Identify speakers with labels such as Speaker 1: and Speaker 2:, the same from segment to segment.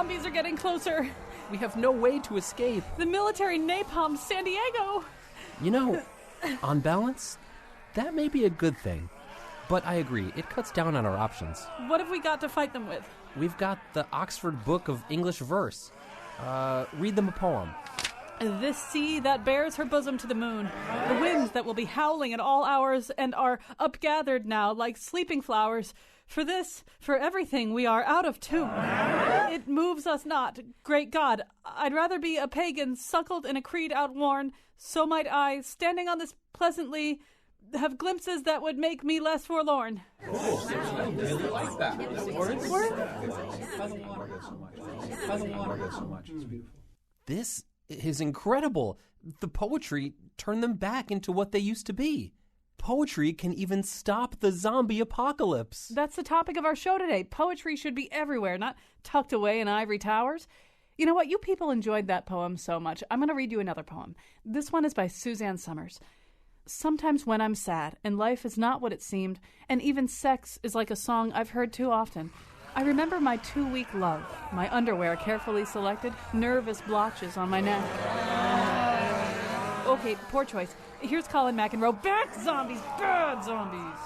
Speaker 1: zombies are getting closer.
Speaker 2: We have no way to escape.
Speaker 1: The military napalmed San Diego.
Speaker 2: You know, on balance, that may be a good thing. But I agree, it cuts down on our options.
Speaker 1: What have we got to fight them with?
Speaker 2: We've got the Oxford Book of English Verse. Read them a poem.
Speaker 1: This sea that bears her bosom to the moon, the winds that will be howling at all hours and are upgathered now like sleeping flowers. For this, for everything, we are out of tune. It moves us not, great God. I'd rather be a pagan suckled in a creed outworn. So might I, standing on this pleasantly, have glimpses that would make me less forlorn.
Speaker 3: I really like that.
Speaker 2: This is incredible. The poetry turned them back into what they used to be. Poetry can even stop the zombie apocalypse.
Speaker 1: That's the topic of our show today. Poetry should be everywhere, not tucked away in ivory towers. You know what? You people enjoyed that poem so much. I'm going to read you another poem. This one is by Suzanne Summers. Sometimes when I'm sad and life is not what it seemed, and even sex is like a song I've heard too often, I remember my 2-week love, my underwear carefully selected, nervous blotches on my neck. Okay, poor choice. Here's Colin McEnroe. Back zombies! Bad zombies!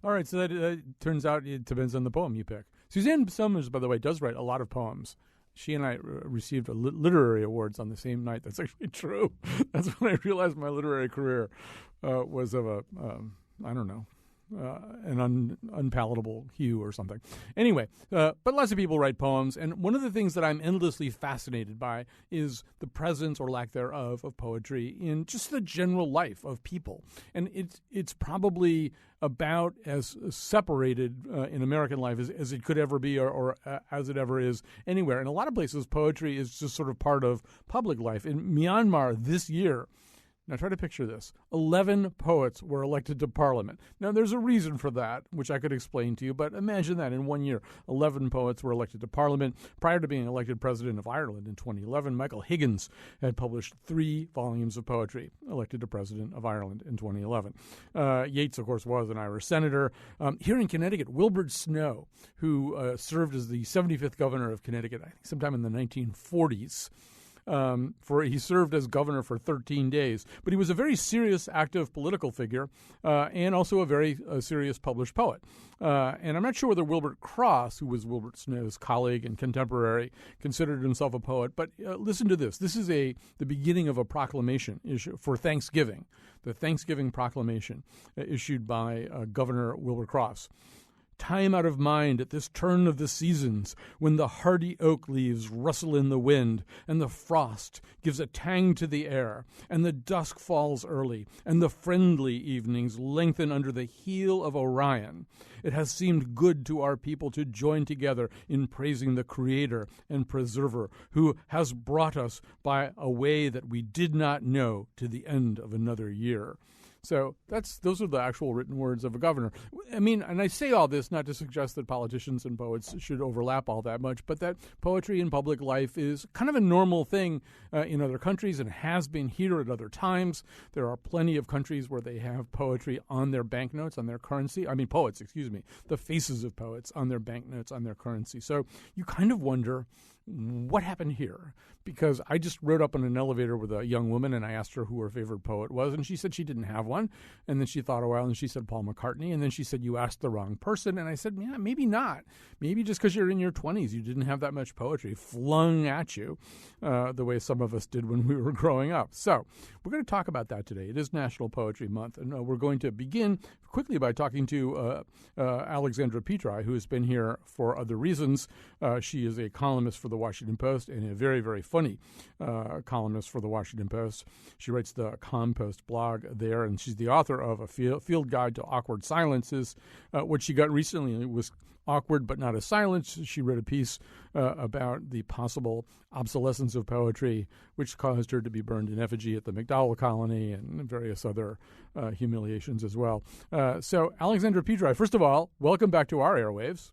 Speaker 4: All right, so that turns out it depends on the poem you pick. Suzanne Summers, by the way, does write a lot of poems. She and I received literary awards on the same night. That's actually true. That's when I realized my literary career was of a, I don't know, an unpalatable hue or something. Anyway, but lots of people write poems, and one of the things that I'm endlessly fascinated by is the presence or lack thereof of poetry in just the general life of people. And it's probably about as separated in American life as it could ever be or as it ever is anywhere. In a lot of places, poetry is just sort of part of public life. In Myanmar this year, now try to picture this. 11 poets were elected to parliament. Now there's a reason for that, which I could explain to you, but imagine that in 1 year, 11 poets were elected to parliament. Prior to being elected president of Ireland in 2011, Michael Higgins had published 3 volumes of poetry, elected to president of Ireland in 2011. Yeats, of course, was an Irish senator. Here in Connecticut, Wilbur Snow, who served as the 75th governor of Connecticut, I think sometime in the 1940s, he served as governor for 13 days. But he was a very serious, active political figure and also a very serious published poet. And I'm not sure whether Wilbert Cross, who was Wilbur Snow's colleague and contemporary, considered himself a poet. But listen to this. This is the beginning of a proclamation for Thanksgiving, the Thanksgiving Proclamation issued by Governor Wilbur Cross. Time out of mind at this turn of the seasons, when the hardy oak leaves rustle in the wind, and the frost gives a tang to the air, and the dusk falls early, and the friendly evenings lengthen under the heel of Orion. It has seemed good to our people to join together in praising the Creator and Preserver, who has brought us by a way that we did not know to the end of another year. So those are the actual written words of a governor. I mean, and I say all this not to suggest that politicians and poets should overlap all that much, but that poetry in public life is kind of a normal thing in other countries and has been here at other times. There are plenty of countries where they have poetry on their banknotes, on their currency. I mean, poets, excuse me, the faces of poets on their banknotes, on their currency. So you kind of wonder, what happened here? Because I just rode up in an elevator with a young woman and I asked her who her favorite poet was, and she said she didn't have one. And then she thought a while and she said Paul McCartney. And then she said, you asked the wrong person. And I said, yeah, maybe not. Maybe just because you're in your 20s, you didn't have that much poetry flung at you the way some of us did when we were growing up. So we're going to talk about that today. It is National Poetry Month. And we're going to begin quickly by talking to Alexandra Petri, who has been here for other reasons. She is a columnist for the Washington Post and a very, very funny columnist for the Washington Post. She writes the Compost blog there, and she's the author of A Field Guide to Awkward Silences. What she got recently was awkward but not a silence. She read a piece about the possible obsolescence of poetry, which caused her to be burned in effigy at the MacDowell Colony and various other humiliations as well. So, Alexandra Petri, first of all, welcome back to our airwaves.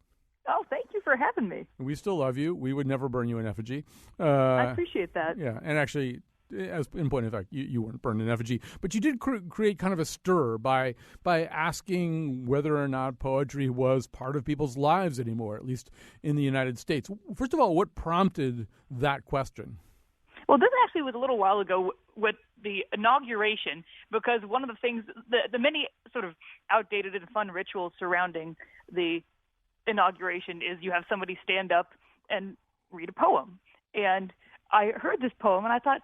Speaker 5: Oh, thank you for having me.
Speaker 4: We still love you. We would never burn you in effigy.
Speaker 5: I appreciate that.
Speaker 4: Yeah, and actually, as in point of fact, you weren't burned in effigy, but you did create kind of a stir by asking whether or not poetry was part of people's lives anymore, at least in the United States. First of all, what prompted that question?
Speaker 5: Well, this actually was a little while ago with the inauguration, because one of the things, the many sort of outdated and fun rituals surrounding the inauguration is you have somebody stand up and read a poem. And I heard this poem and I thought,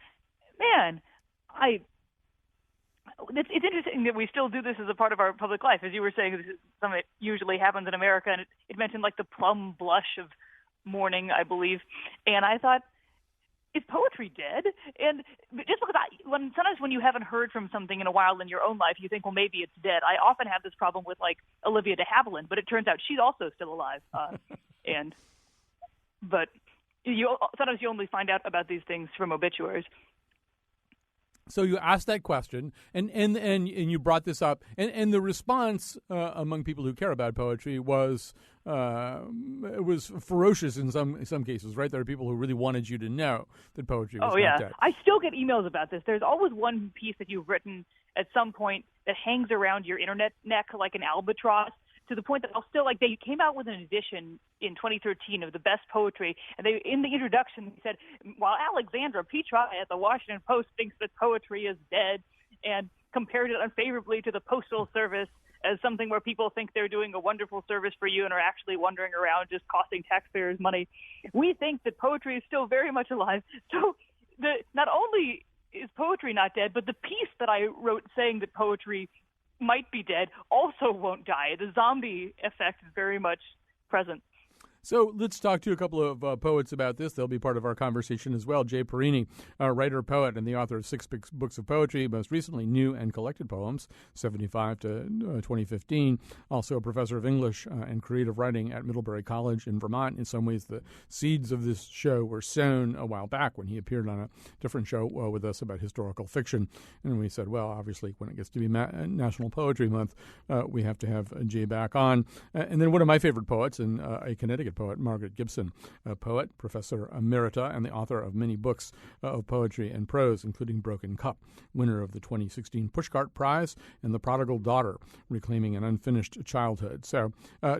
Speaker 5: man, it's interesting that we still do this as a part of our public life. As you were saying, this is something that usually happens in America, and it mentioned like the plum blush of morning, I believe. And I thought, is poetry dead? And just because sometimes when you haven't heard from something in a while in your own life, you think, well, maybe it's dead. I often have this problem with like Olivia de Havilland, but it turns out she's also still alive. But sometimes you only find out about these things from obituaries.
Speaker 4: So you asked that question, and you brought this up, and the response among people who care about poetry was ferocious in some cases, right? There are people who really wanted you to know that poetry was not dead.
Speaker 5: I still get emails about this. There's always one piece that you've written at some point that hangs around your internet neck like an albatross, to the point that I'll still, like, they came out with an edition in 2013 of the best poetry, and they, in the introduction, said, while Alexandra Petri at the Washington Post thinks that poetry is dead, and compared it unfavorably to the Postal Service as something where people think they're doing a wonderful service for you and are actually wandering around just costing taxpayers money. We think that poetry is still very much alive. So not only is poetry not dead, but the piece that I wrote saying that poetry might be dead also won't die. The zombie effect is very much present.
Speaker 4: So let's talk to a couple of poets about this. They'll be part of our conversation as well. Jay Perini, a writer, poet, and the author of 6 books of poetry, most recently New and Collected Poems, 75 to 2015. Also a professor of English and creative writing at Middlebury College in Vermont. In some ways, the seeds of this show were sown a while back when he appeared on a different show with us about historical fiction. And we said, well, obviously, when it gets to be National Poetry Month, we have to have Jay back on. And then one of my favorite poets, and a Connecticut poet, Margaret Gibson, a poet, professor emerita, and the author of many books of poetry and prose, including Broken Cup, winner of the 2016 Pushcart Prize, and The Prodigal Daughter, reclaiming an unfinished childhood. So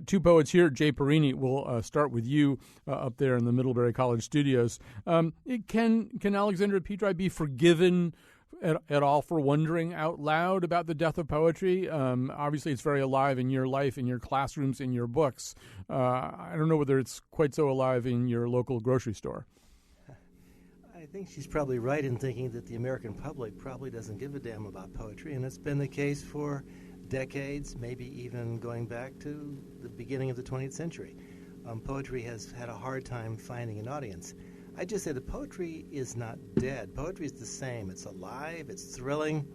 Speaker 4: 2 poets here. Jay Perini, we'll start with you up there in the Middlebury College studios. Can Alexandra Petri be forgiven at all for wondering out loud about the death of poetry? Obviously, it's very alive in your life, in your classrooms, in your books. I don't know whether it's quite so alive in your local grocery store.
Speaker 6: I think she's probably right in thinking that the American public probably doesn't give a damn about poetry, and it's been the case for decades, maybe even going back to the beginning of the 20th century. Poetry has had a hard time finding an audience. I just say that poetry is not dead. Poetry is the same. It's alive. It's thrilling.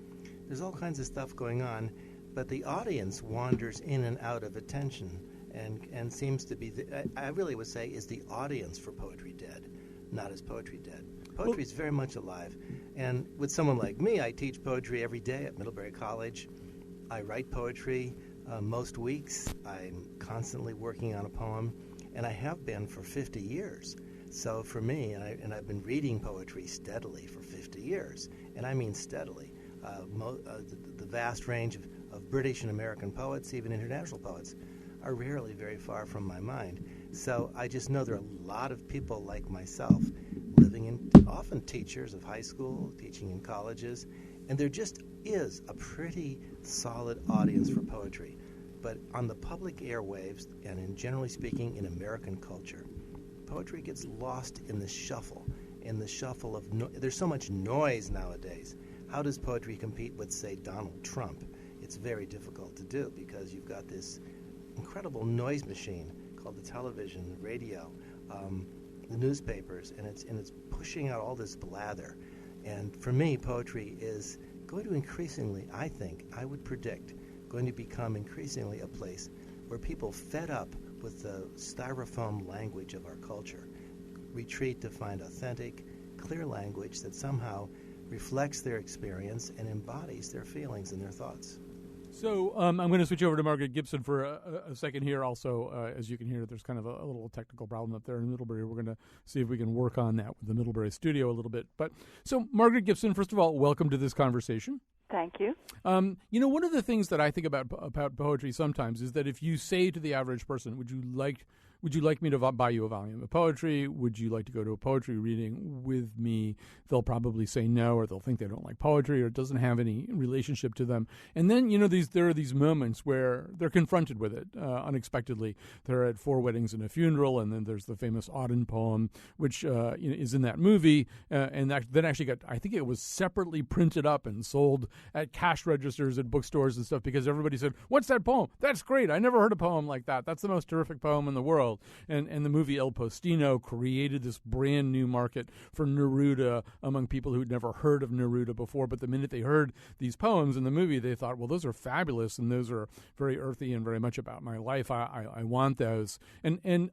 Speaker 6: There's all kinds of stuff going on, but the audience wanders in and out of attention and seems to be, I really would say, is the audience for poetry dead, not is poetry dead. Poetry is very much alive. And with someone like me, I teach poetry every day at Middlebury College. I write poetry most weeks. I'm constantly working on a poem, and I have been for 50 years. So for me, and I've been reading poetry steadily for 50 years, and I mean steadily. The vast range of British and American poets, even international poets, are rarely very far from my mind. So I just know there are a lot of people like myself living in, often teachers of high school, teaching in colleges, and there just is a pretty solid audience for poetry. But on the public airwaves, and generally speaking in American culture, poetry gets lost in the shuffle of there's so much noise nowadays. How does poetry compete with, say, Donald Trump? It's very difficult to do because you've got this incredible noise machine called the television, the radio, the newspapers, and it's pushing out all this blather. And for me, poetry is going to increasingly, I would predict, going to become increasingly a place where people fed up with the styrofoam language of our culture retreat to find authentic, clear language that somehow reflects their experience and embodies their feelings and their thoughts.
Speaker 4: So I'm going to switch over to Margaret Gibson for a second here. Also, as you can hear, there's kind of a little technical problem up there in Middlebury. We're going to see if we can work on that with the Middlebury studio a little bit. But so, Margaret Gibson, first of all, welcome to this conversation.
Speaker 7: Thank you.
Speaker 4: One of the things that I think about poetry sometimes is that if you say to the average person, would you like me to buy you a volume of poetry? Would you like to go to a poetry reading with me? They'll probably say no, or they'll think they don't like poetry, or it doesn't have any relationship to them. And then, there are these moments where they're confronted with it unexpectedly. They're at 4 weddings and a funeral, and then there's the famous Auden poem, which is in that movie, and that then actually got, I think it was separately printed up and sold at cash registers at bookstores and stuff, because everybody said, "What's that poem? That's great. I never heard a poem like that. That's the most terrific poem in the world." And the movie El Postino created this brand new market for Neruda among people who'd never heard of Neruda before. But the minute they heard these poems in the movie, they thought, well, those are fabulous, and those are very earthy and very much about my life. I want those. And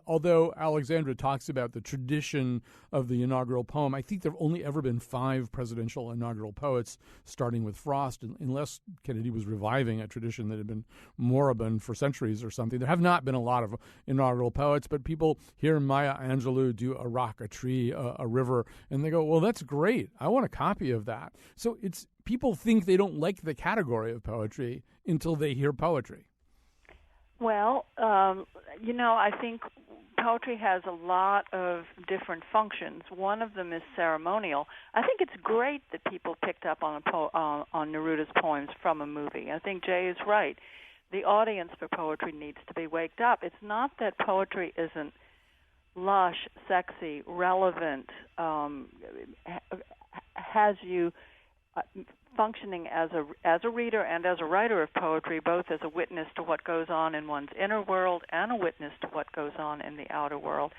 Speaker 4: although Alexandra talks about the tradition of the inaugural poem, I think there have only ever been 5 presidential inaugural poets, starting with Frost, unless Kennedy was reviving a tradition that had been moribund for centuries or something. There have not been a lot of inaugural poets, but people hear Maya Angelou do a rock, a tree, a river, and they go, well, that's great. I want a copy of that. So people think they don't like the category of poetry until they hear poetry.
Speaker 7: Well, I think poetry has a lot of different functions. One of them is ceremonial. I think it's great that people picked up on Neruda's poems from a movie. I think Jay is right. The audience for poetry needs to be waked up. It's not that poetry isn't lush, sexy, relevant, has you functioning as a reader and as a writer of poetry, both as a witness to what goes on in one's inner world and a witness to what goes on in the outer world.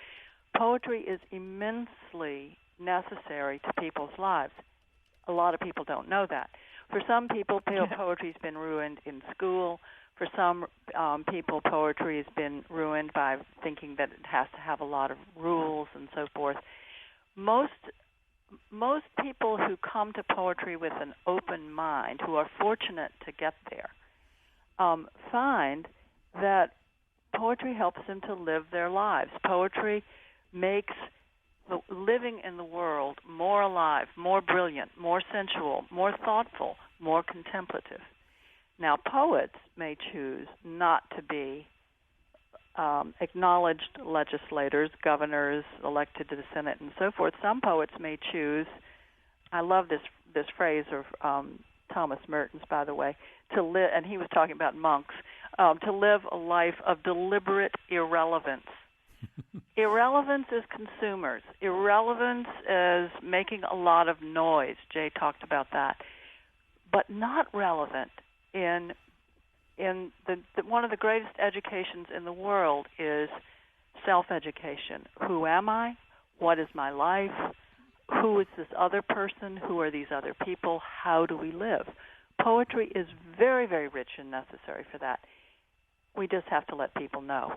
Speaker 7: Poetry is immensely necessary to people's lives. A lot of people don't know that. For some people, poetry's been ruined in school. For some people, poetry has been ruined by thinking that it has to have a lot of rules and so forth. Most people who come to poetry with an open mind, who are fortunate to get there, find that poetry helps them to live their lives. Poetry makes the living in the world more alive, more brilliant, more sensual, more thoughtful, more contemplative. Now, poets may choose not to be acknowledged legislators, governors, elected to the Senate, and so forth. Some poets may choose, I love this phrase of Thomas Merton's, by the way, to live, and he was talking about monks, to live a life of deliberate irrelevance. Irrelevance is consumers. Irrelevance is making a lot of noise. Jay talked about that. But not relevant in one of the greatest educations in the world is self-education. Who am I? What is my life? Who is this other person? Who are these other people? How do we live? Poetry is very, very rich and necessary for that. We just have to let people know.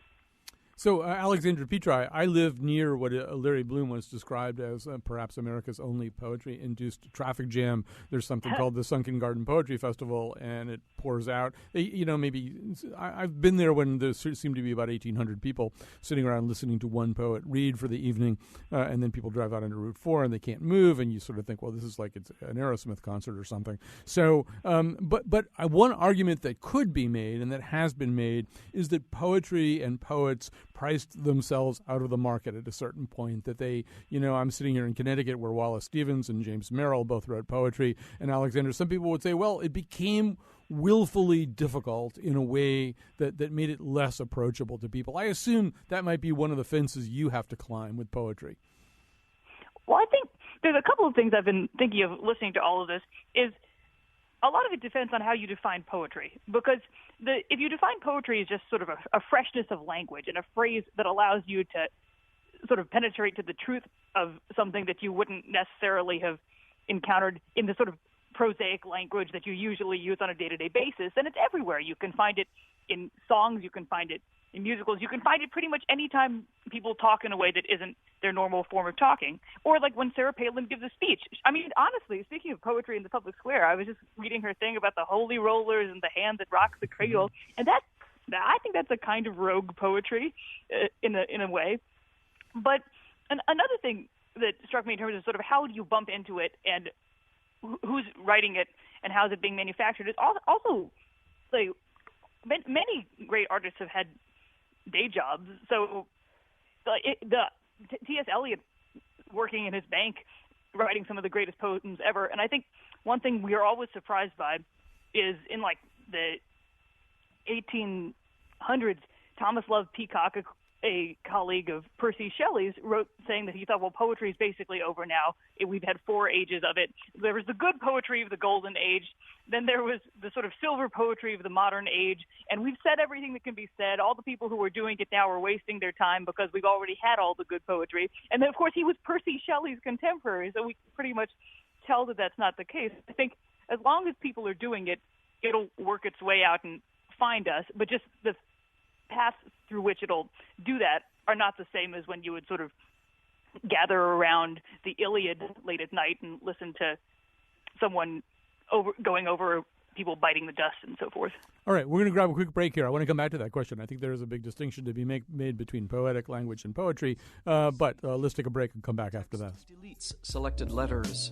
Speaker 4: So, Alexandra Petri, I live near what Larry Bloom once described as perhaps America's only poetry-induced traffic jam. There's something called the Sunken Garden Poetry Festival, and it pours out. Maybe I've been there when there seemed to be about 1,800 people sitting around listening to one poet read for the evening, and then people drive out into Route 4 and they can't move, and you sort of think, well, this is like it's an Aerosmith concert or something. So, but one argument that could be made and that has been made is that poetry and poets priced themselves out of the market at a certain point, that they, I'm sitting here in Connecticut where Wallace Stevens and James Merrill both wrote poetry, and Alexander, some people would say, well, it became willfully difficult in a way that made it less approachable to people. I assume that might be one of the fences you have to climb with poetry.
Speaker 5: Well, I think there's a couple of things I've been thinking of listening to all of this is a lot of it depends on how you define poetry, because if you define poetry as just sort of a freshness of language and a phrase that allows you to sort of penetrate to the truth of something that you wouldn't necessarily have encountered in the sort of prosaic language that you usually use on a day-to-day basis, then it's everywhere. You can find it in songs, you can find it in musicals, you can find it pretty much anytime people talk in a way that isn't their normal form of talking. Or like when Sarah Palin gives a speech. I mean, honestly, speaking of poetry in the public square, I was just reading her thing about the holy rollers and the hand that rocks the cradle. And I think that's a kind of rogue poetry in a way. But another thing that struck me in terms of sort of how do you bump into it and who's writing it and how is it being manufactured is also like many great artists have had day jobs. So T.S. Eliot working in his bank, writing some of the greatest poems ever. And I think one thing we are always surprised by is in like the 1800s, Thomas Love Peacock, a colleague of Percy Shelley's, wrote saying that he thought, well, poetry is basically over now. We've had 4 ages of it. There was the good poetry of the Golden Age. Then there was the sort of silver poetry of the modern age. And we've said everything that can be said. All the people who are doing it now are wasting their time because we've already had all the good poetry. And then, of course, he was Percy Shelley's contemporary, so we pretty much tell that that's not the case. I think as long as people are doing it, it'll work its way out and find us. But just the paths through which it'll do that are not the same as when you would sort of gather around the Iliad late at night and listen to someone going over people biting the dust and so forth.
Speaker 4: All right, we're going to grab a quick break here. I want to come back to that question. I think there is a big distinction to be made between poetic language and poetry, but let's take a break and come back after that.
Speaker 8: Deletes selected letters.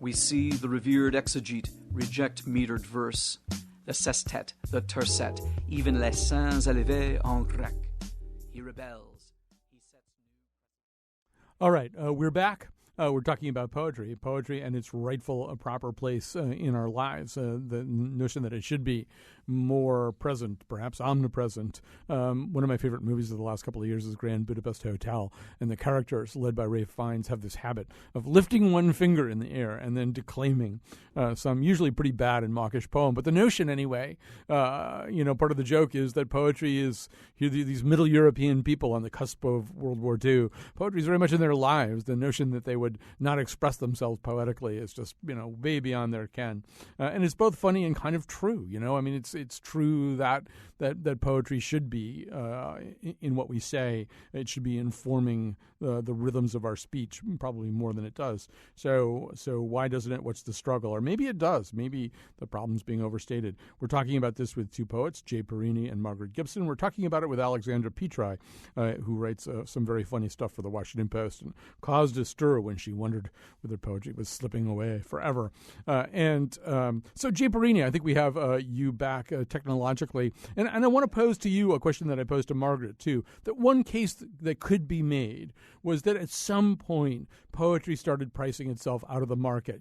Speaker 8: We see the revered exegete reject metered verse. The sestet, the tercet, even les saints élevés en grec. He rebels. He sets new.
Speaker 4: All right, we're back. We're talking about poetry and its rightful, proper place in our lives, the notion that it should be more present, perhaps omnipresent. One of my favorite movies of the last couple of years is Grand Budapest Hotel, and the characters, led by Ralph Fiennes, have this habit of lifting one finger in the air and then declaiming some usually pretty bad and mawkish poem. But the notion, anyway, part of the joke is that poetry is these Middle European people on the cusp of World War II. Poetry is very much in their lives. The notion that they would not express themselves poetically is just, way beyond their ken. And it's both funny and kind of true, I mean, it's true that poetry should be in what we say. It should be informing the rhythms of our speech, probably more than it does. So why doesn't it? What's the struggle? Or maybe it does. Maybe the problem's being overstated. We're talking about this with 2 poets, Jay Perini and Margaret Gibson. We're talking about it with Alexandra Petri, who writes some very funny stuff for the Washington Post and caused a stir when she wondered whether poetry was slipping away forever. So Jay Perini, I think we have you back technologically. And I want to pose to you a question that I posed to Margaret, too, that one case that could be made was that at some point poetry started pricing itself out of the market,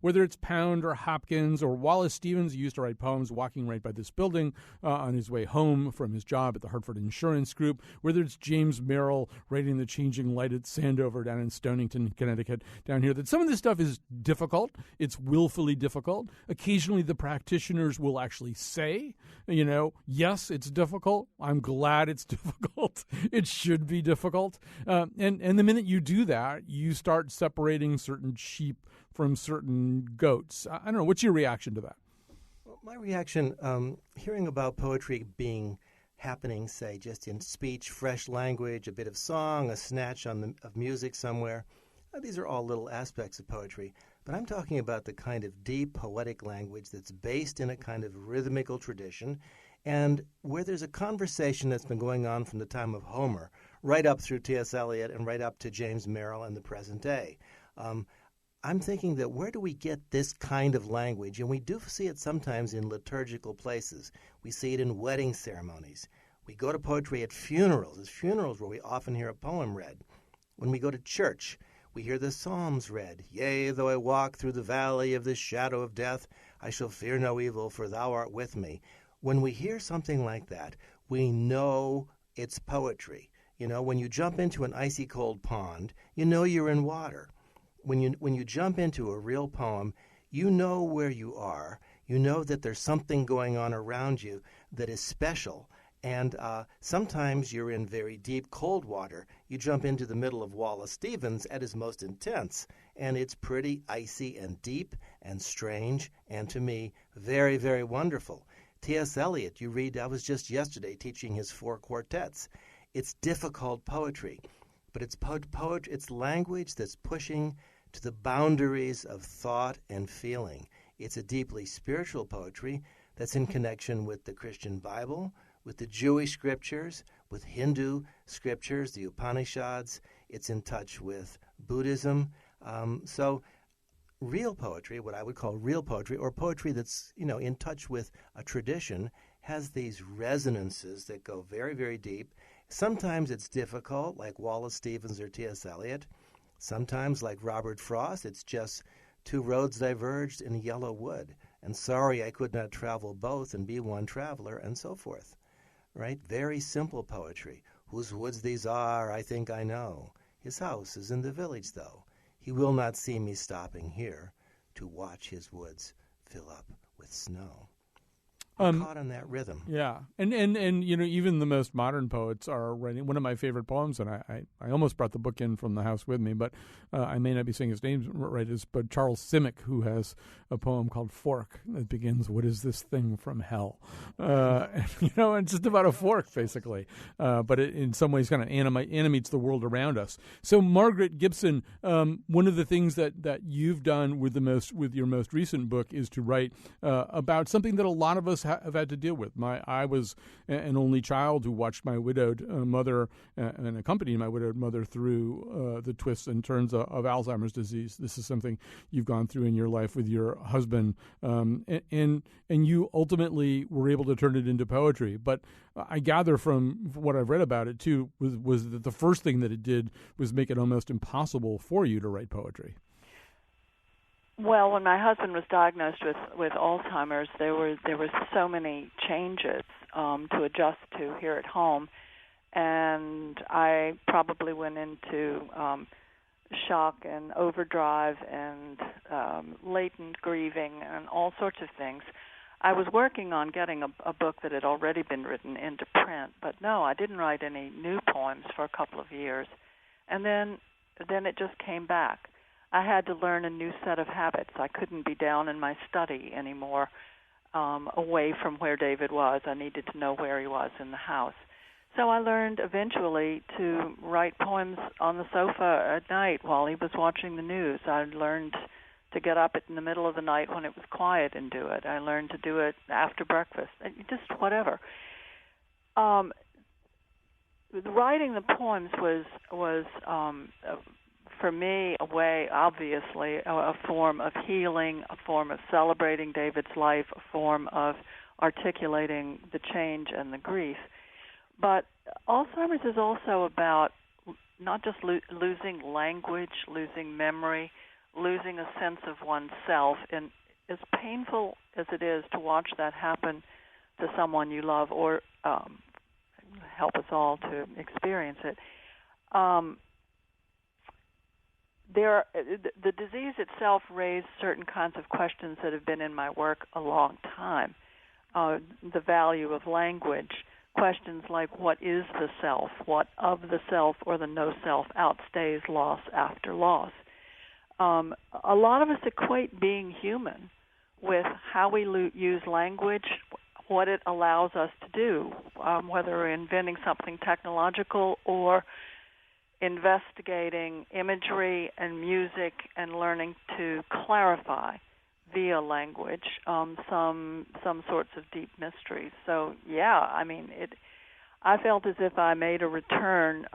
Speaker 4: whether it's Pound or Hopkins or Wallace Stevens, who used to write poems walking right by this building on his way home from his job at the Hartford Insurance Group, whether it's James Merrill writing The Changing Light at Sandover down in Stonington, Connecticut, down here, that some of this stuff is difficult. It's willfully difficult. Occasionally the practitioners will actually say, yes, it's difficult. I'm glad it's difficult. It should be difficult. And the minute you do that, you start separating certain sheep from certain goats. I don't know. What's your reaction to that?
Speaker 6: Well, my reaction, hearing about poetry happening, say, just in speech, fresh language, a bit of song, a snatch of music somewhere, these are all little aspects of poetry. But I'm talking about the kind of deep poetic language that's based in a kind of rhythmical tradition and where there's a conversation that's been going on from the time of Homer right up through T.S. Eliot and right up to James Merrill and the present day. I'm thinking that where do we get this kind of language? And we do see it sometimes in liturgical places. We see it in wedding ceremonies. We go to poetry at funerals. It's funerals where we often hear a poem read. When we go to church, we hear the Psalms read. Yea, though I walk through the valley of the shadow of death, I shall fear no evil, for thou art with me. When we hear something like that, we know it's poetry. When you jump into an icy cold pond, you know you're in water. When you jump into a real poem, you know where you are. You know that there's something going on around you that is special. And sometimes you're in very deep, cold water. You jump into the middle of Wallace Stevens at his most intense, and it's pretty icy and deep and strange, and to me, very, very wonderful. T.S. Eliot, you read, I was just yesterday teaching his 4 quartets. It's difficult poetry, but it's poetry. It's language that's pushing to the boundaries of thought and feeling. It's a deeply spiritual poetry that's in connection with the Christian Bible, with the Jewish scriptures, with Hindu scriptures, the Upanishads. It's in touch with Buddhism. So real poetry, what I would call real poetry, or poetry that's, in touch with a tradition, has these resonances that go very, very deep. Sometimes it's difficult, like Wallace Stevens or T.S. Eliot. Sometimes, like Robert Frost, it's just 2 roads diverged in a yellow wood, and sorry I could not travel both and be one traveler, and so forth. Right? Very simple poetry. Whose woods these are, I think I know. His house is in the village, though. He will not see me stopping here to watch his woods fill up with snow. Caught on that rhythm.
Speaker 4: Yeah, and even the most modern poets are writing. One of my favorite poems, and I almost brought the book in from the house with me, but I may not be saying his name right. But Charles Simic, who has a poem called "Fork" that begins, "What is this thing from hell?" And it's just about a fork, basically. But it, in some ways, kind of animates the world around us. So, Margaret Gibson, one of the things that you've done with your most recent book is to write about something that a lot of us have had to deal with. I was an only child who watched my widowed mother and accompanied my widowed mother through the twists and turns of Alzheimer's disease. This is something you've gone through in your life with your husband, and you ultimately were able to turn it into poetry. But I gather from what I've read about it too was that the first thing that it did was make it almost impossible for you to write poetry.
Speaker 7: Well, when my husband was diagnosed with Alzheimer's, there were so many changes to adjust to here at home, and I probably went into shock and overdrive and latent grieving and all sorts of things. I was working on getting a book that had already been written into print, but no, I didn't write any new poems for a couple of years, and then it just came back. I had to learn a new set of habits. I couldn't be down in my study anymore, away from where David was. I needed to know where he was in the house. So I learned eventually to write poems on the sofa at night while he was watching the news. I learned to get up in the middle of the night when it was quiet and do it. I learned to do it after breakfast, just whatever. Writing the poems was for me, a way, obviously, a form of healing, a form of celebrating David's life, a form of articulating the change and the grief. But Alzheimer's is also about not just losing language, losing memory, losing a sense of oneself. And as painful as it is to watch that happen to someone you love, or help us all to experience it, the disease itself raised certain kinds of questions that have been in my work a long time. The value of language, questions like what is the self, what of the self or the no self outstays loss after loss. A lot of us equate being human with how we use language, what it allows us to do, whether we're inventing something technological or investigating imagery and music and learning to clarify via language some sorts of deep mysteries. So yeah, I mean, I felt as if I made a return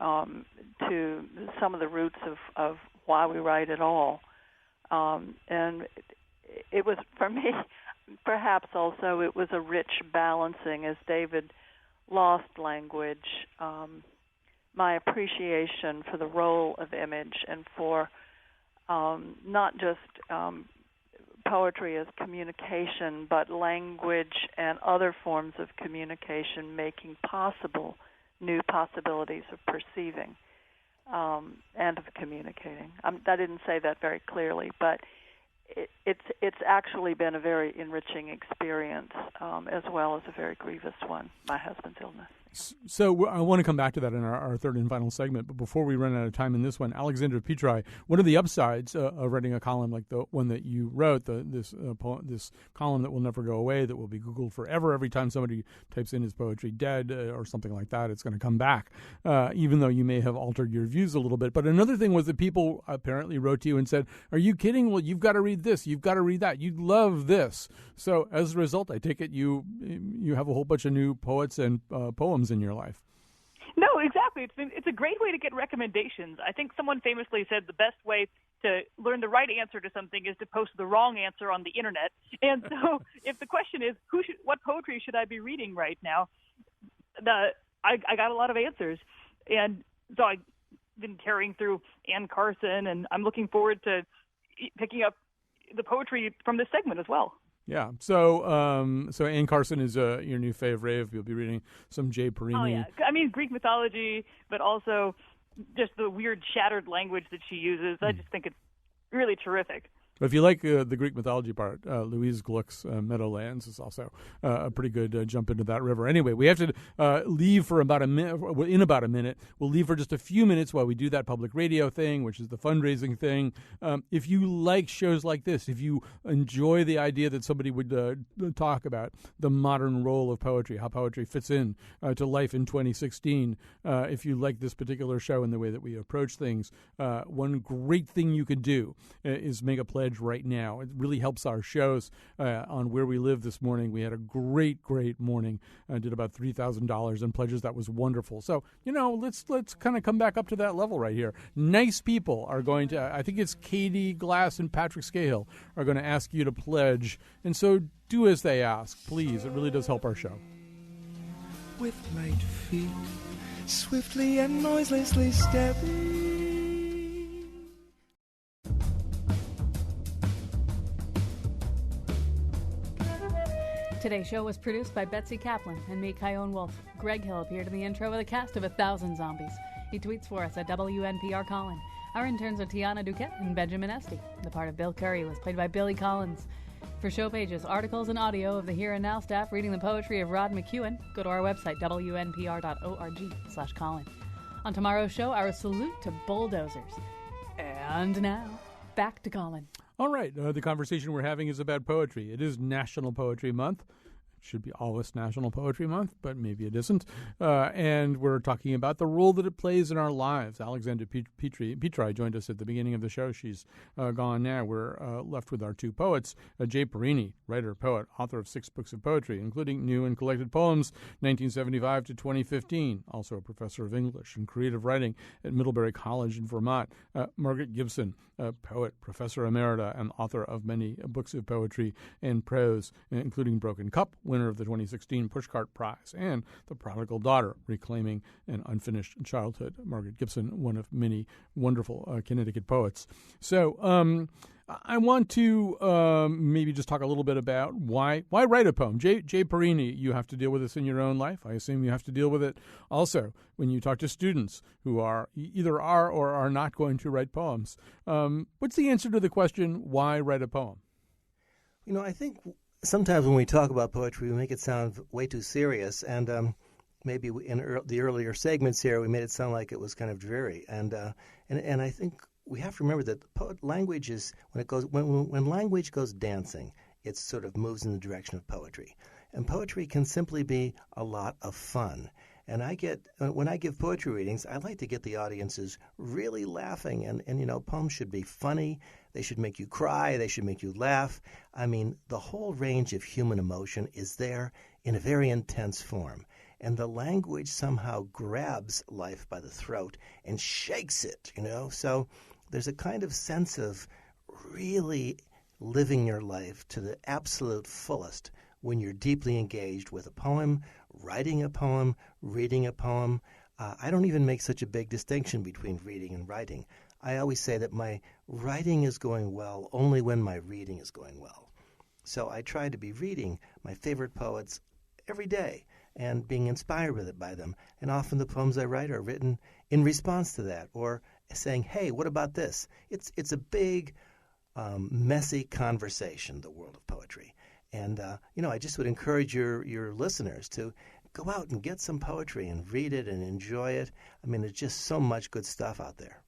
Speaker 7: to some of the roots of why we write at all, and it was, for me, perhaps also it was a rich balancing as David lost language. My appreciation for the role of image and for not just poetry as communication, but language and other forms of communication making possible new possibilities of perceiving and of communicating. I didn't say that very clearly, but it's actually been a very enriching experience as well as a very grievous one, my husband's illness.
Speaker 4: So I want to come back to that in our third and final segment. But before we run out of time in this one, Alexandra Petri, one of the upsides of writing a column like the one that you wrote, this column that will never go away, that will be Googled forever. Every time somebody types in "is poetry dead" or something like that, it's going to come back, even though you may have altered your views a little bit. But another thing was that people apparently wrote to you and said, "Are you kidding? Well, you've got to read this. You've got to read that. You love this." So as a result, I take it you have a whole bunch of new poets and poems in your life.
Speaker 5: No, exactly. It's a great way to get recommendations. I think someone famously said the best way to learn the right answer to something is to post the wrong answer on the internet. And so if the question is, what poetry should I be reading right now, I got a lot of answers. And so I've been tearing through Anne Carson, and I'm looking forward to picking up the poetry from this segment as well.
Speaker 4: Yeah. So Anne Carson is your new favorite. You'll be reading some Jay Perini.
Speaker 5: Oh, yeah. I mean, Greek mythology, but also just the weird shattered language that she uses. I just think it's really terrific.
Speaker 4: But if you like the Greek mythology part, Louise Gluck's Meadowlands is also a pretty good jump into that river. Anyway, we have to leave for about a minute. In about a minute, we'll leave for just a few minutes while we do that public radio thing, which is the fundraising thing. If you like shows like this, if you enjoy the idea that somebody would talk about the modern role of poetry, how poetry fits in to life in 2016, if you like this particular show and the way that we approach things, one great thing you could do is make a pledge right now. It really helps our shows on Where We Live this morning. We had a great morning. Did about $3,000 in pledges. That was wonderful. So, let's kind of come back up to that level right here. Nice people are going to, I think it's Katie Glass and Patrick Scahill are going to ask you to pledge. And so do as they ask, please. It really does help our show.
Speaker 9: With light feet, swiftly and noiselessly stepping.
Speaker 1: Today's show was produced by Betsy Kaplan and me, Kyone Wolf. Greg Hill appeared in the intro with a cast of 1,000 zombies. He tweets for us at WNPR Colin. Our interns are Tiana Duquette and Benjamin Esty. The part of Bill Curry was played by Billy Collins. For show pages, articles, and audio of the Here and Now staff reading the poetry of Rod McEwen, go to our website, wnpr.org/Colin. On tomorrow's show, our salute to bulldozers. And now, back to Colin.
Speaker 4: All right. The conversation we're having is about poetry. It is National Poetry Month. It should be always National Poetry Month, but maybe it isn't. And we're talking about the role that it plays in our lives. Alexandra Petri joined us at the beginning of the show. She's gone now. We're left with our two poets, Jay Perini, writer, poet, author of 6 books of poetry, including new and collected poems, 1975 to 2015. Also a professor of English and creative writing at Middlebury College in Vermont. Margaret Gibson, poet, professor emerita, and author of many books of poetry and prose, including Broken Cup, winner of the 2016 Pushcart Prize, and The Prodigal Daughter, Reclaiming an Unfinished Childhood. Margaret Gibson, one of many wonderful Connecticut poets. So I want to maybe just talk a little bit about why write a poem. Jay Perini, you have to deal with this in your own life. I assume you have to deal with it also when you talk to students who either are or are not going to write poems. What's the answer to the question, why write a poem?
Speaker 6: I think sometimes when we talk about poetry, we make it sound way too serious, and maybe in the earlier segments here, we made it sound like it was kind of dreary. And I think we have to remember that language is when language goes dancing, it sort of moves in the direction of poetry, and poetry can simply be a lot of fun. And when I give poetry readings, I like to get the audiences really laughing. And poems should be funny. They should make you cry. They should make you laugh. I mean, the whole range of human emotion is there in a very intense form. And the language somehow grabs life by the throat and shakes it, So there's a kind of sense of really living your life to the absolute fullest when you're deeply engaged with a poem, writing a poem, reading a poem. I don't even make such a big distinction between reading and writing. I always say that my writing is going well only when my reading is going well. So I try to be reading my favorite poets every day and being inspired by them. And often the poems I write are written in response to that, or saying, hey, what about this? It's a big, messy conversation, the world of poetry. And, I just would encourage your listeners to go out and get some poetry and read it and enjoy it. I mean, there's just so much good stuff out there.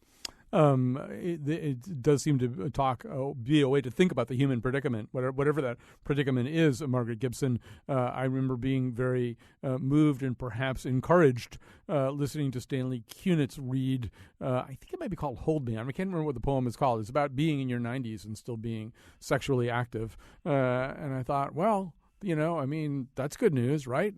Speaker 4: It does seem to be a way to think about the human predicament, whatever that predicament is. Margaret Gibson, I remember being very moved and perhaps encouraged listening to Stanley Kunitz read, I think it might be called Hold Me. I can't remember what the poem is called. It's about being in your 90s and still being sexually active. And I thought, well, that's good news, right?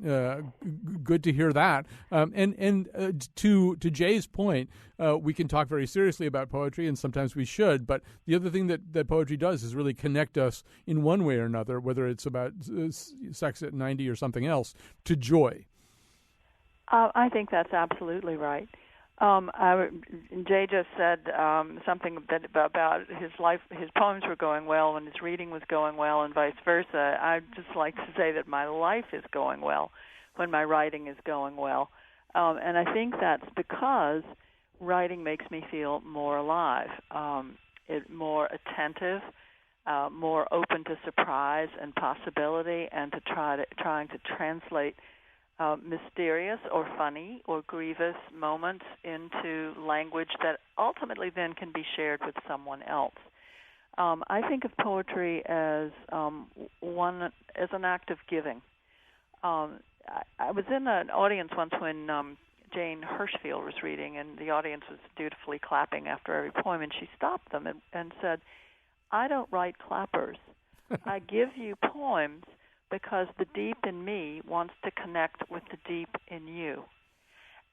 Speaker 4: Good to hear that. To Jay's point, we can talk very seriously about poetry, and sometimes we should. But the other thing that poetry does is really connect us in one way or another, whether it's about sex at 90 or something else, to joy.
Speaker 7: I think that's absolutely right. Jay just said something about his life. His poems were going well and his reading was going well, and vice versa. I'd just like to say that my life is going well when my writing is going well, and I think that's because writing makes me feel more alive, more attentive, more open to surprise and possibility, and to trying to translate mysterious or funny or grievous moments into language that ultimately then can be shared with someone else. I think of poetry as an act of giving. I was in an audience once when Jane Hirschfield was reading, and the audience was dutifully clapping after every poem, and she stopped them and said, "I don't write clappers. I give you poems because the deep in me wants to connect with the deep in you."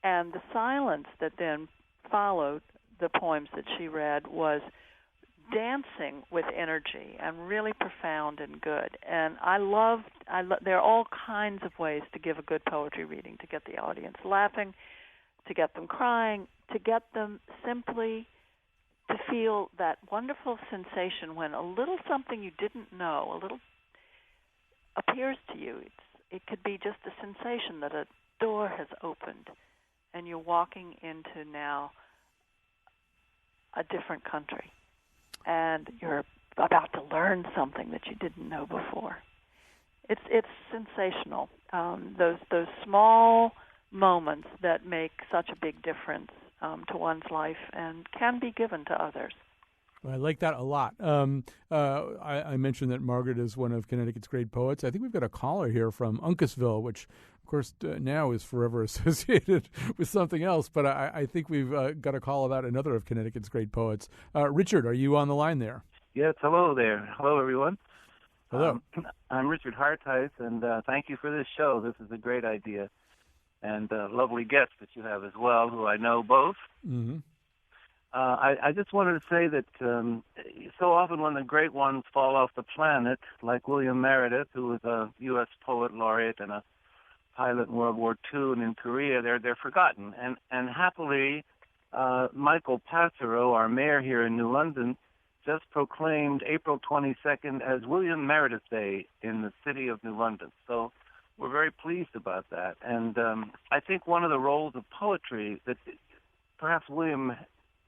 Speaker 7: And the silence that then followed the poems that she read was dancing with energy and really profound and good. And there are all kinds of ways to give a good poetry reading, to get the audience laughing, to get them crying, to get them simply to feel that wonderful sensation when a little something you didn't know, a little appears to you. It could be just a sensation that a door has opened and you're walking into now a different country and you're about to learn something that you didn't know before. It's sensational. Those small moments that make such a big difference to one's life and can be given to others.
Speaker 4: I like that a lot. I mentioned that Margaret is one of Connecticut's great poets. I think we've got a caller here from Uncasville, which, of course, now is forever associated with something else. But I think we've got a call about another of Connecticut's great poets. Richard, are you on the line there?
Speaker 10: Yes, hello there. Hello, everyone.
Speaker 4: Hello.
Speaker 10: I'm Richard Hartice, and thank you for this show. This is a great idea. And lovely guests that you have as well, who I know both.
Speaker 4: Mm-hmm.
Speaker 10: I just wanted to say that so often when the great ones fall off the planet, like William Meredith, who was a U.S. poet laureate and a pilot in World War II and in Korea, they're forgotten. And happily, Michael Passero, our mayor here in New London, just proclaimed April 22nd as William Meredith Day in the city of New London. So we're very pleased about that. And I think one of the roles of poetry that perhaps William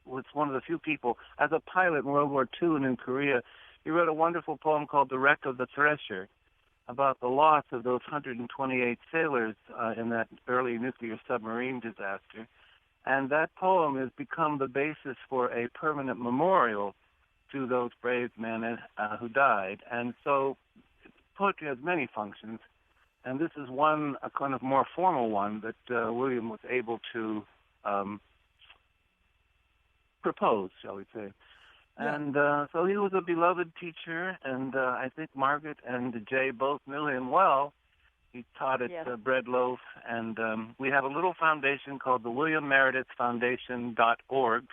Speaker 10: was one of the few people, as a pilot in World War II and in Korea, he wrote a wonderful poem called The Wreck of the Thresher about the loss of those 128 sailors in that early nuclear submarine disaster. And that poem has become the basis for a permanent memorial to those brave men who died. And so poetry has many functions, and this is one, a kind of more formal one that William was able to propose, shall we say.
Speaker 4: Yeah.
Speaker 10: And so he was a beloved teacher, and I think Margaret and Jay both knew him well. He taught at Breadloaf, and we have a little foundation called the William Meredith Foundation.org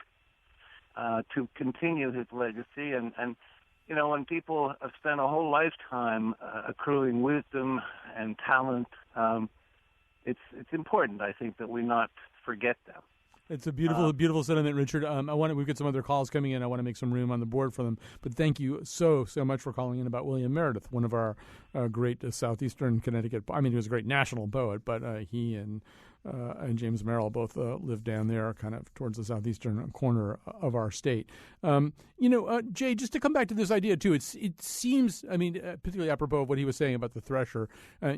Speaker 10: to continue his legacy. And you know, when people have spent a whole lifetime accruing wisdom and talent, it's important, I think, that we not forget them.
Speaker 4: It's a beautiful sentiment, Richard. We've got some other calls coming in. I want to make some room on the board for them. But thank you so much for calling in about William Meredith, one of our great southeastern Connecticut. I mean, he was a great national poet, but he and and James Merrill both live down there, kind of towards the southeastern corner of our state. Jay, just to come back to this idea too, it seems, particularly apropos of what he was saying about the Thresher,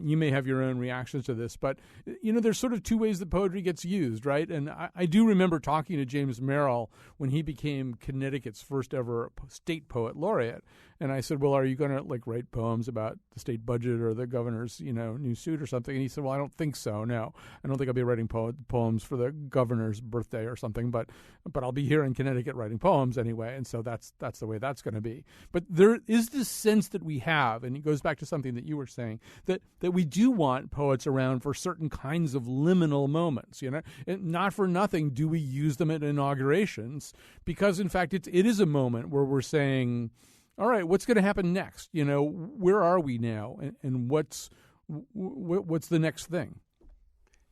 Speaker 4: you may have your own reactions to this, but there's sort of two ways that poetry gets used, right? And I do remember talking to James Merrill when he became Connecticut's first ever state poet laureate, and I said, well, are you going to write poems about the state budget or the governor's new suit or something? And he said, well, I don't think so. No, I don't think I'll be writing poems for the governor's birthday or something, but I'll be here in Connecticut writing poems anyway, and so that's the way that's going to be. But there is this sense that we have, and it goes back to something that you were saying, that we do want poets around for certain kinds of liminal moments. And not for nothing do we use them at inaugurations, because in fact it is a moment where we're saying, all right, what's going to happen next? Where are we now, and what's the next thing?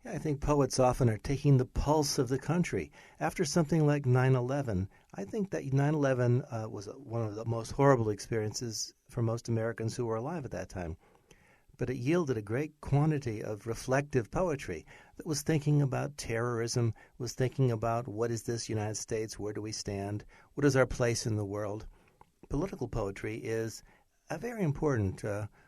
Speaker 6: Yeah, I think poets often are taking the pulse of the country. After something like 9/11, I think that 9/11 was one of the most horrible experiences for most Americans who were alive at that time. But it yielded a great quantity of reflective poetry that was thinking about terrorism, was thinking about what is this United States, where do we stand, what is our place in the world. Political poetry is a very important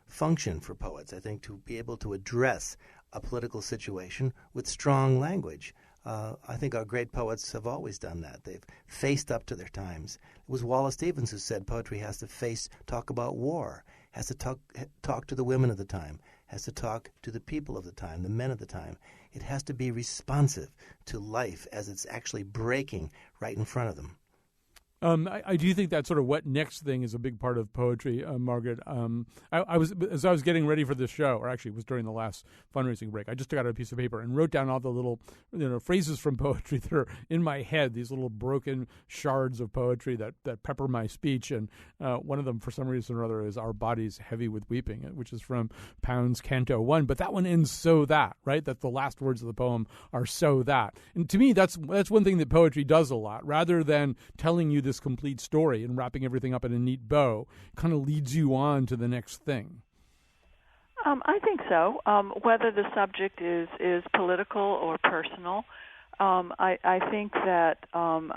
Speaker 6: function for poets, I think, to be able to address a political situation with strong language. I think our great poets have always done that. They've faced up to their times. It was Wallace Stevens who said poetry has to talk about war, has to talk to the women of the time, has to talk to the people of the time, the men of the time. It has to be responsive to life as it's actually breaking right in front of them.
Speaker 4: I do think that sort of what next thing is a big part of poetry, Margaret. As I was getting ready for this show, or actually it was during the last fundraising break, I just took out a piece of paper and wrote down all the little phrases from poetry that are in my head, these little broken shards of poetry that pepper my speech. And one of them, for some reason or other, is "Our bodies heavy with weeping," which is from Pound's Canto 1. But that one ends "so that," right? That the last words of the poem are "so that." And to me, that's one thing that poetry does a lot. Rather than telling you this complete story and wrapping everything up in a neat bow, kind of leads you on to the next thing.
Speaker 7: I think so. Whether the subject is political or personal, I think that I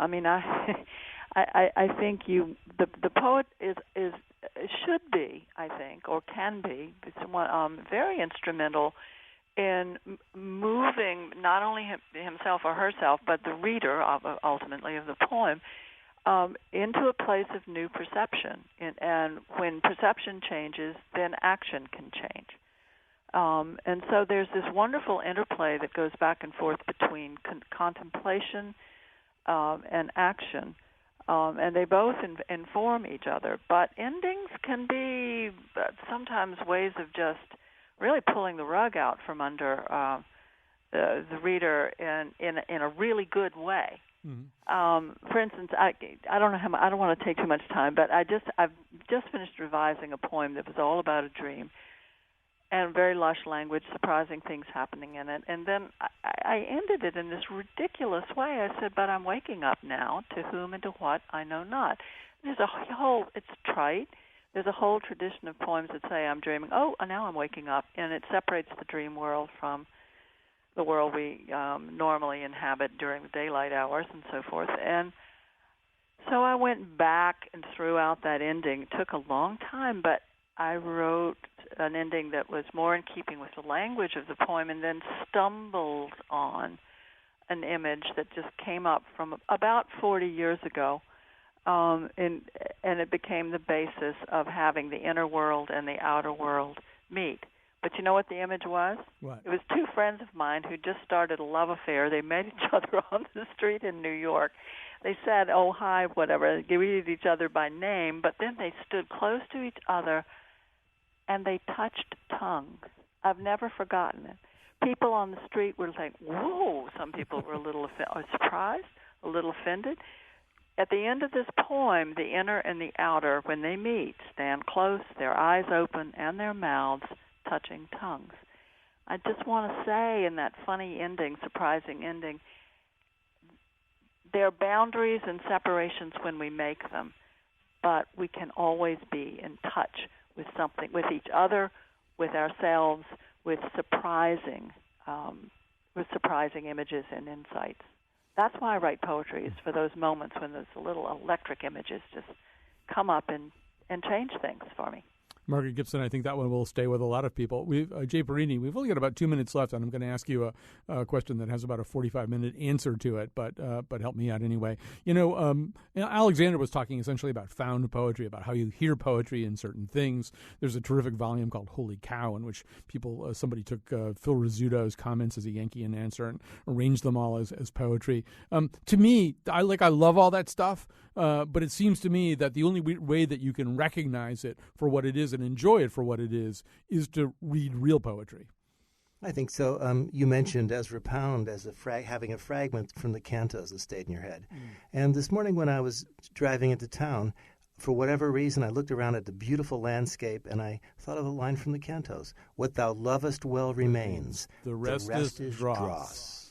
Speaker 7: think the poet should be, I think, or can be, very instrumental in moving not only himself or herself, but the reader ultimately of the poem into a place of new perception. And when perception changes, then action can change. And so there's this wonderful interplay that goes back and forth between contemplation and action, and they both inform each other. But endings can be sometimes ways of just really pulling the rug out from under the reader in a really good way. Mm-hmm. For instance, I don't know I don't want to take too much time, but I've just finished revising a poem that was all about a dream, and very lush language, surprising things happening in it. And then I ended it in this ridiculous way. I said, "But I'm waking up now, to whom and to what I know not." There's it's trite. There's a whole tradition of poems that say, "I'm dreaming. Oh, now I'm waking up," and it separates the dream world from the world we normally inhabit during the daylight hours and so forth. And so I went back and threw out that ending. It took a long time, but I wrote an ending that was more in keeping with the language of the poem, and then stumbled on an image that just came up from about 40 years ago, and it became the basis of having the inner world and the outer world meet. But you know what the image was?
Speaker 4: What?
Speaker 7: It was two friends of mine who just started a love affair. They met each other on the street in New York. They said, "Oh, hi," whatever. They greeted each other by name, but then they stood close to each other, and they touched tongues. I've never forgotten it. People on the street were like, "Whoa!" Some people were a little surprised, a little offended. At the end of this poem, the inner and the outer, when they meet, stand close, their eyes open, and their mouths touching tongues. I just want to say, in that funny ending, surprising ending, there are boundaries and separations when we make them, but we can always be in touch with something, with each other, with ourselves, with surprising surprising images and insights. That's why I write poetry, is for those moments when those little electric images just come up and change things for me.
Speaker 4: Margaret Gibson, I think that one will stay with a lot of people. Jay Perini, we've only got about 2 minutes left, and I'm going to ask you a question that has about a 45-minute answer to it, but help me out anyway. Alexander was talking essentially about found poetry, about how you hear poetry in certain things. There's a terrific volume called Holy Cow, in which somebody took Phil Rizzuto's comments as a Yankee announcer and arranged them all as poetry. To me, I love all that stuff, but it seems to me that the only way that you can recognize it for what it is and enjoy it for what it is to read real poetry.
Speaker 6: I think so. You mentioned Ezra Pound as having a fragment from the cantos that stayed in your head. And this morning when I was driving into town, for whatever reason, I looked around at the beautiful landscape and I thought of a line from the cantos. What thou lovest well remains.
Speaker 4: The rest is dross.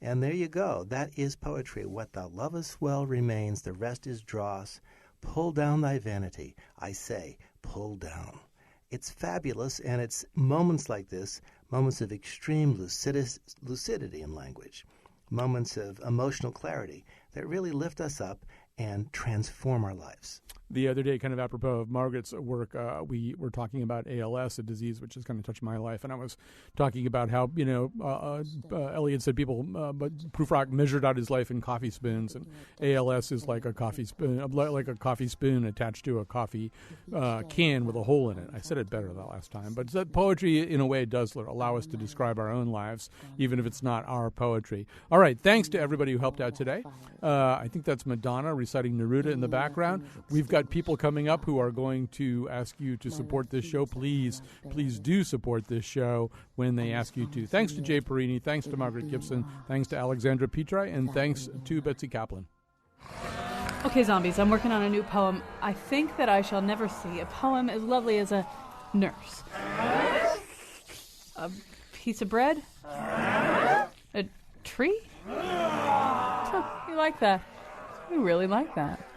Speaker 6: And there you go. That is poetry. What thou lovest well remains. The rest is dross. Pull down thy vanity. I say, pull down. It's fabulous, and it's moments like this, moments of extreme lucidity in language, moments of emotional clarity that really lift us up and transform our lives.
Speaker 4: The other day, kind of apropos of Margaret's work, we were talking about ALS, a disease which has kind of touched my life, and I was talking about how, Eliot said but Prufrock measured out his life in coffee spoons, and ALS is like a coffee spoon attached to a coffee can with a hole in it. I said it better the last time, but that poetry, in a way, does allow us to describe our own lives, even if it's not our poetry. All right, thanks to everybody who helped out today. I think that's Madonna reciting Neruda in the background. We've got people coming up who are going to ask you to support this show. Please do support this show when they ask you to. Thanks to Jay Perini, thanks to Margaret Gibson, thanks to Alexandra Petri, and thanks to Betsy Kaplan.
Speaker 1: Okay, zombies, I'm working on a new poem. I think that I shall never see a poem as lovely as a nurse. A piece of bread? A tree? Huh, you like that? You really like that.